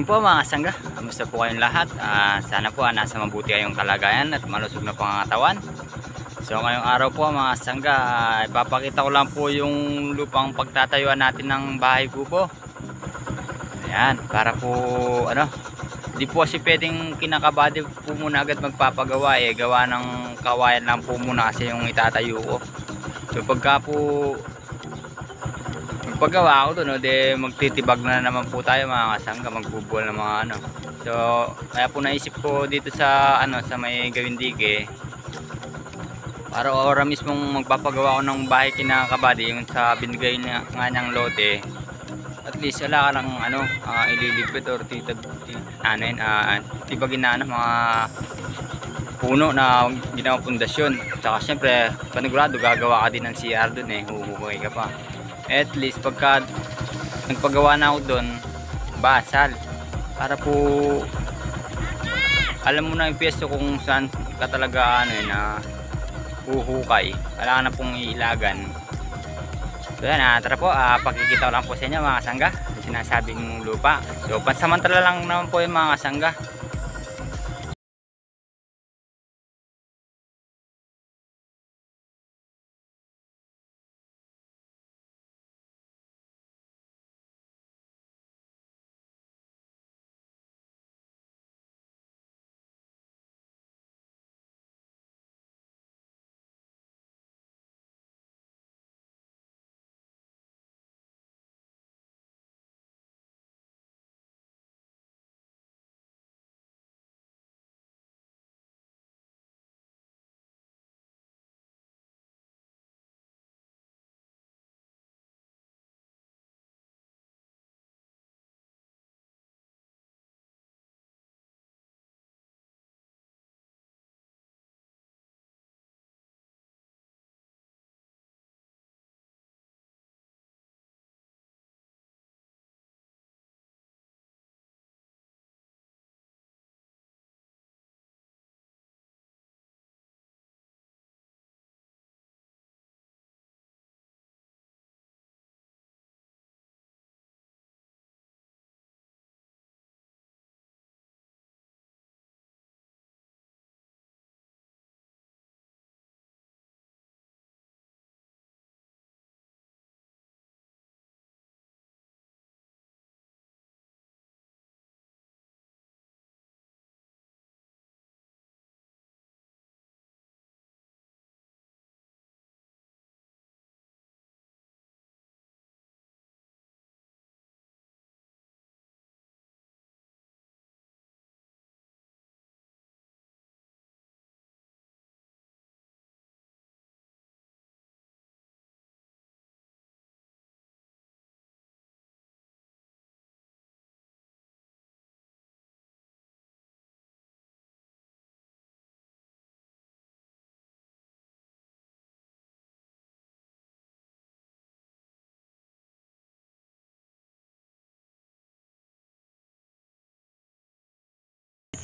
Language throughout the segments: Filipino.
morning po mga kasangga. Kamusta po kayong lahat? Sana po nasa mabuti kayong kalagayan at malusog na pangangatawan. So ngayong araw po mga kasangga, ipapakita ko lang po yung lupang pagtatayuan natin ng bahay kubo. Ayan, para po hindi po kasi pwedeng kinakabady po muna agad magpapagawa gawa ng kawayan lang po muna kasi yung itatayo ko. So pagka po paggawa ako doon, magtitibag na naman po tayo mga kasangga, magbubol ng mga So, kaya po naisip ko dito sa sa may Gawindige, para ora mismong magpapagawa ko ng bahay kinakabady, yung sa binigay na nga niyang lote. At least wala ka lang ililipit or tibagin na mga puno na ginawang pundasyon. Tsaka syempre, panigurado gagawa ka din ng CR doon huhukay ka pa. At least pagka nagpagawa na ako doon, basal, para po alam mo na yung pwesto kung saan ka talaga na huhukay, wala na pong iilagan. So yan, tara po, pakikita ko lang po sa inyo mga kasangga sinasabing lupa. So pansamantala lang naman po yung mga kasangga.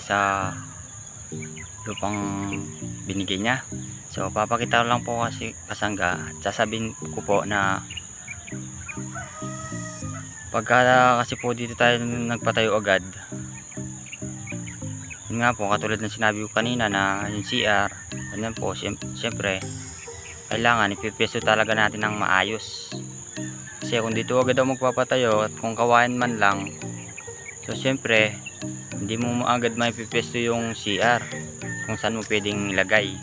Sa lupang binigay niya. So papakita lang po kasi kasangga, sasabihin ko po na pagka kasi po dito tayo nagpatayo agad, yun nga po katulad ng sinabi ko kanina na yung CR, ganyan po syempre kailangan ipipwesto talaga natin ng maayos. Kasi kung dito agad ako magpapatayo at kung kawayan man lang, so syempre hindi mo agad maipipwesto yung CR kung saan mo pwedeng ilagay.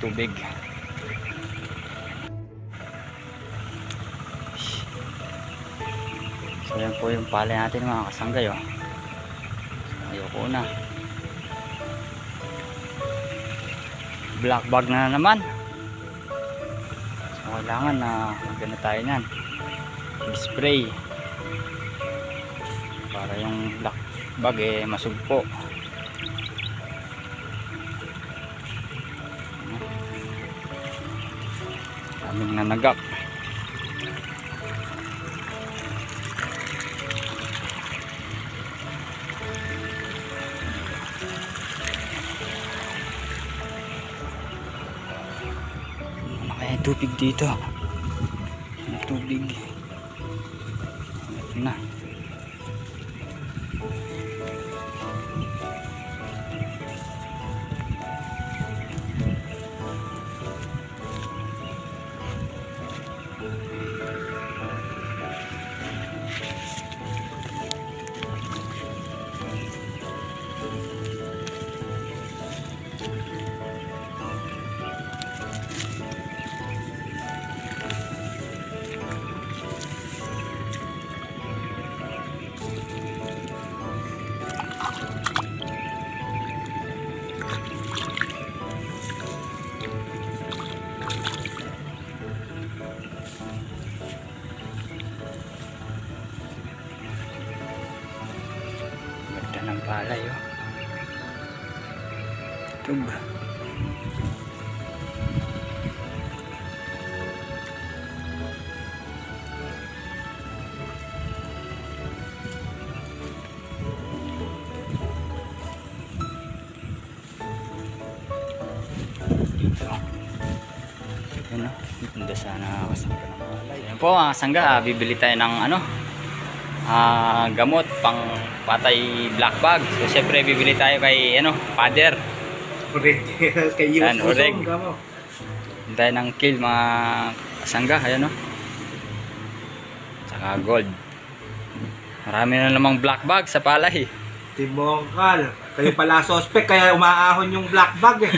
tubig. So yan po yung palay natin mga kasanggay, oh. Ayoko na. Black bag na naman. So kailangan na magana tayo nyan. Spray para yung black bag masugpo. Daming nanagap. May tubig dito. May tubig. Ito na. Ng palay, oh. Tug. Dito. Ano? Ganda sana kasangga ng palay. Yan po mga kasangga, bibili tayo ng ano? Gamot pang patay black bag. So syempre bibili tayo kay ano, father. Kay yan, oreg. Tayo ng kill mga kasangga, ayan o. Tsaka gold. Marami na namang black bag sa palay. Timongkal. Kayo pala suspect kaya umaahon yung black bag eh.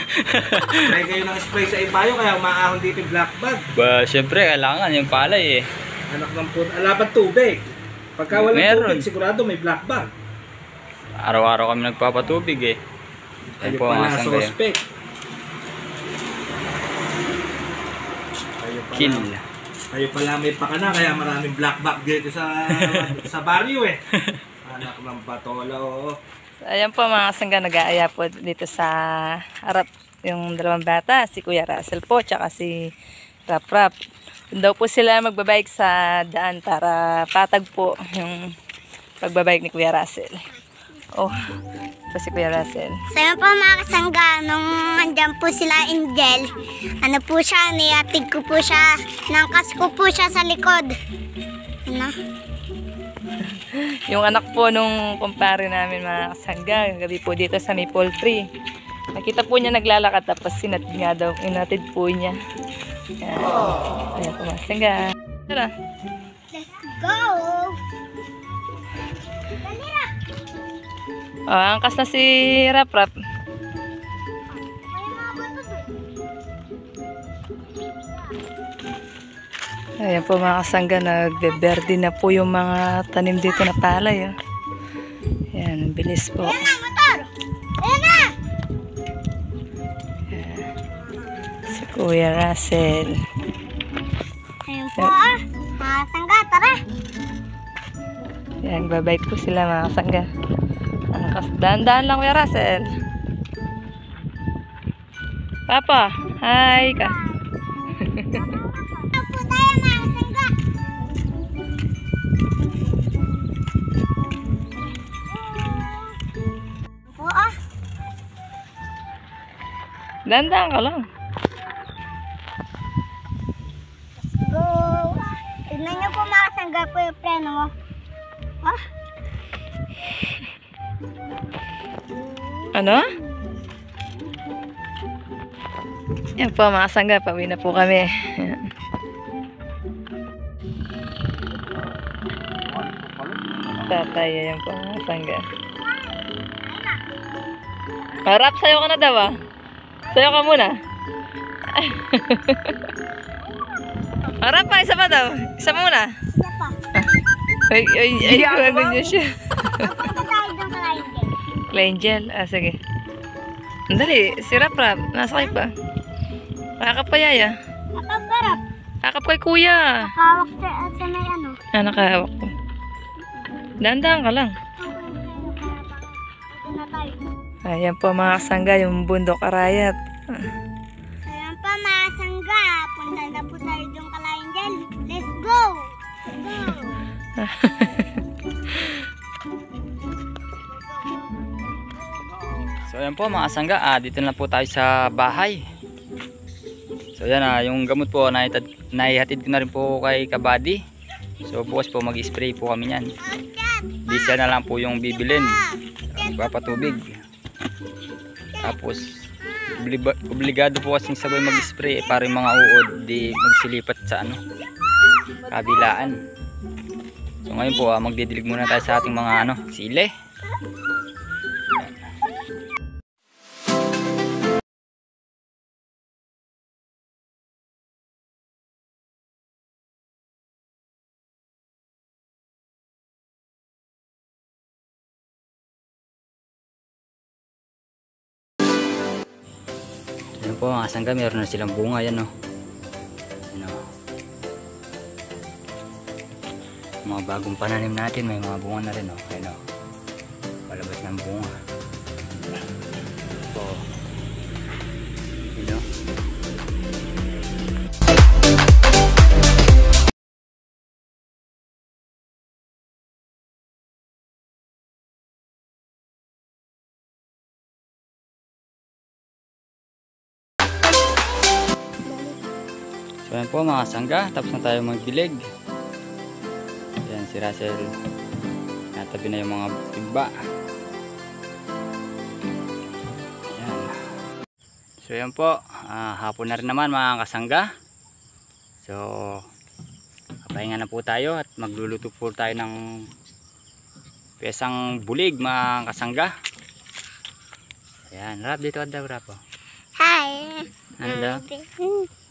Kaya kayo ng spray sa ibayo kaya umaahon dito yung black bag. Ba, syempre kailangan yung palay eh. Anak ng puno, alaban tubig. Pagka walang Meron. tubig, sigurado may black bag. Araw-araw kami nagpapatubig eh. Ayan Kayo po mga pala kasangga. suspect. Kayo pala, Kill. kayo pala may pakana kaya maraming black bag dito sa baryo eh. Anak ng patola, oo. So, ayan po mga kasangga, nag-aaya po dito sa harap yung dalawang bata, si Kuya Russell po, tsaka si Rap Rap. Doon daw po sila magbabike sa daan para patag po yung pagbabike ni Kuya Russell. Oh, ito si Kuya Russell. So yun po mga kasangga, nung andyan po sila Angel, ano po siya, niyatig ko po siya, nangkas ko po siya sa likod. Ano? Yung anak po nung kumpare namin mga kasangga, gabi po dito sa may poultry. Nakita po niya naglalakad tapos inatid po niya. Ayan. Ayan po mga kasangga. Tara. Let's go! Oh, angkas na si Rap Rap. Ayan po mga kasangga, nagbe-berde na po yung mga tanim dito na palay. Oh. Ayan, bilis po. Ayan na, motor! Ayan na! Ayan. Si Kuya Russell. Ayan po mga kasangga, tara! Ayan, babike po sila mga kasangga. Angkas, daan-daan lang Kuya Russell. Papa, hi ka. Ito po tayo mga kasangga! Po Daan-daan ka lang. go! Tignan niyo po mga kasangga po yung preno mo. Oh, Ano? Yan po mga kasangga, pauwi na po kami. Ayan. Tatay, yan po mga kasangga. Harap, sayo ka na daw ah. Sayo ka muna. Harap pa, isa pa daw. Isa muna. Isa pa. Ay, kuwago niya siya. Papunta tayo doon sa Angel. Angel. Ah, sige. Dali, si Rap-Rap. Nasa kayo pa. Nakakap pa yaya. Nakagarap. Nakakap kay kuya. Kawak sa may ano. Ah, nakahawak ko. Dahan-dahan ka lang. Ito na tayo. Ayan po mga kasangga, yung bundok arayat. Ayan pa mga sangga. Punta na po tayo doon kala Angel. Let's go! Go! So ayan po mga kasangga, dito na po tayo sa bahay. So ayan yung gamot po, naihatid ko na rin po kay Kabady. So bukas po mag-spray po kami yan. Di siya na lang po yung bibilin. Magpapatubig. Tapos obligado po kasing sabay mag-spray para yung mga uod di magsilipat sa kabilaan. So ngayon po magdidilig muna tayo sa ating mga sile. Ayan po mga kasangga, meron na silang bunga yan mga bagong pananim natin, may mga bunga na rin ayan palabas ng bunga. So So ayan po mga sangga, tapos na tayo magdilig. Ayan si Russell, natabi na yung mga timba. Ayan. So ayan po, hapon na rin naman mga kasangga. So kapahinga na po tayo at magluluto po tayo ng pesang bulig mga kasangga. Ayan, Rap dito daw Rap. Hi! Ano daw?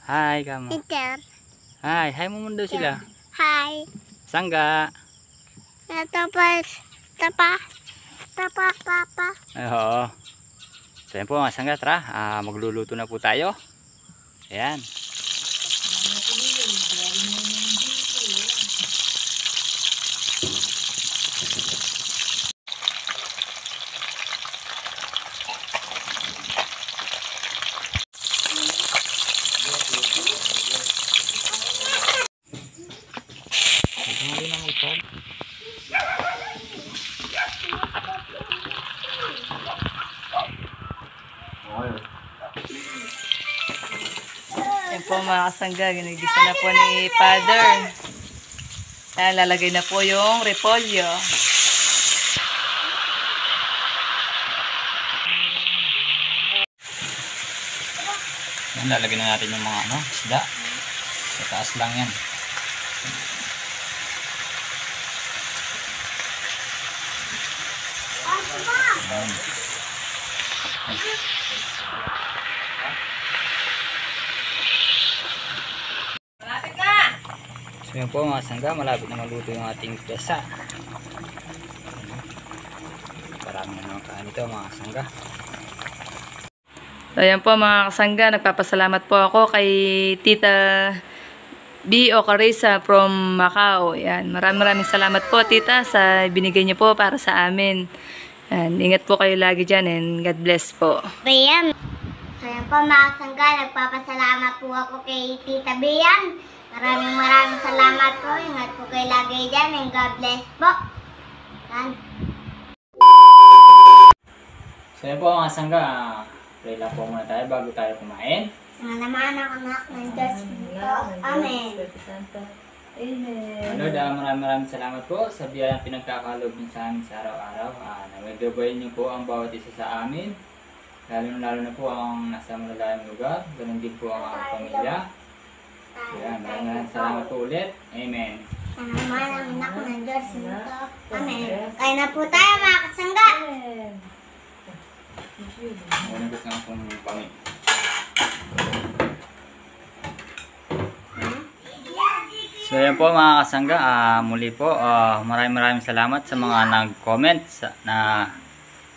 Hi kamu. Teacher. Hi, hi mo muna daw sila. Hi. Sangga. Tapa. Oo. So yan po mga sangga, tara. Magluluto na po tayo. Ayan. Yan po mga kasangga, ginigisa na po ni Father. Ayan, lalagay na po yung repolyo. Yan, lalagyan na natin yung mga isda. Sa taas lang yan. Ayan. Malapit na! So yan po mga sangga, malapit na maluto yung ating pesa. Marami na naman kain ito mga sangga. So ayan po mga kasangga, nagpapasalamat po ako kay Tita B. o Carissa from Macau. Yan, maraming salamat po Tita sa binigay niyo po para sa amin. Yan, ingat po kayo lagi dyan and God bless po. Bayan. So yan po mga sangga, nagpapasalamat po ako kay Tita Bayan. Maraming salamat po. Ingat po kayo lagi dyan and God bless po. Yan. So yan po mga sangga, pray lang po muna tayo bago tayo kumain. Mga naman ang anak ng Diyos po. Amen. Amen. Lord, maraming salamat po sa biyayang pinagkakaloob niyo sa amin sa araw-araw. Nagagabayin niyo po ang bawat isa sa amin. Lalo na po ang nasa malalayang lugar. Ganun din po ang aking pamilya. Kaya maraming salamat po ulit. Amen. Mga naman ang anak ng Diyos po. Amen. Kaya na po tayo mga kasangga. Nagunagot nga pong pangit. ayan po mga kasangga, muli po maraming salamat sa mga nag-comment na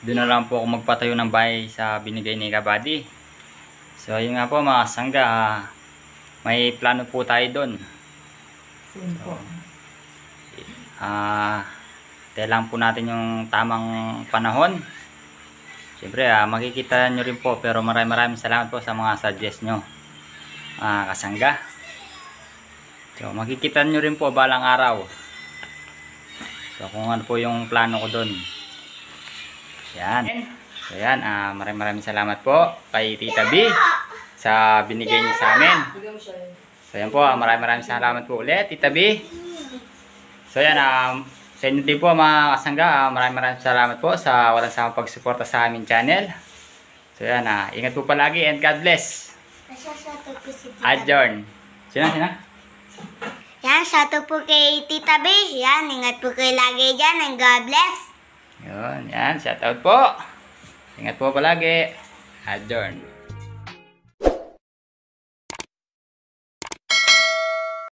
doon na lang po ako magpatayo ng bahay sa binigay ni Kabady. So ayun nga po mga kasangga, may plano po tayo doon. Tayo lang po natin yung tamang panahon. Siyempre makikita nyo rin po, pero maraming salamat po sa mga suggest nyo kasangga. So makikita nyo rin po balang araw. So kung ano po yung plano ko doon. Yan. So yan, maraming salamat po kay Tita B sa binigay niya sa amin. So yan po, maraming salamat po ulit Tita B. So yan, sa inyo din po mga kasangga, maraming salamat po sa walang samang pagsuporta sa aming channel. So yan, ingat po palagi and God bless. Adjourn. Sino? Yan, shoutout po kay Tita B. Yan, ingat po kayo lagi dyan and God bless. Yun, yan, shoutout po. Ingat po palagi. Adjourn.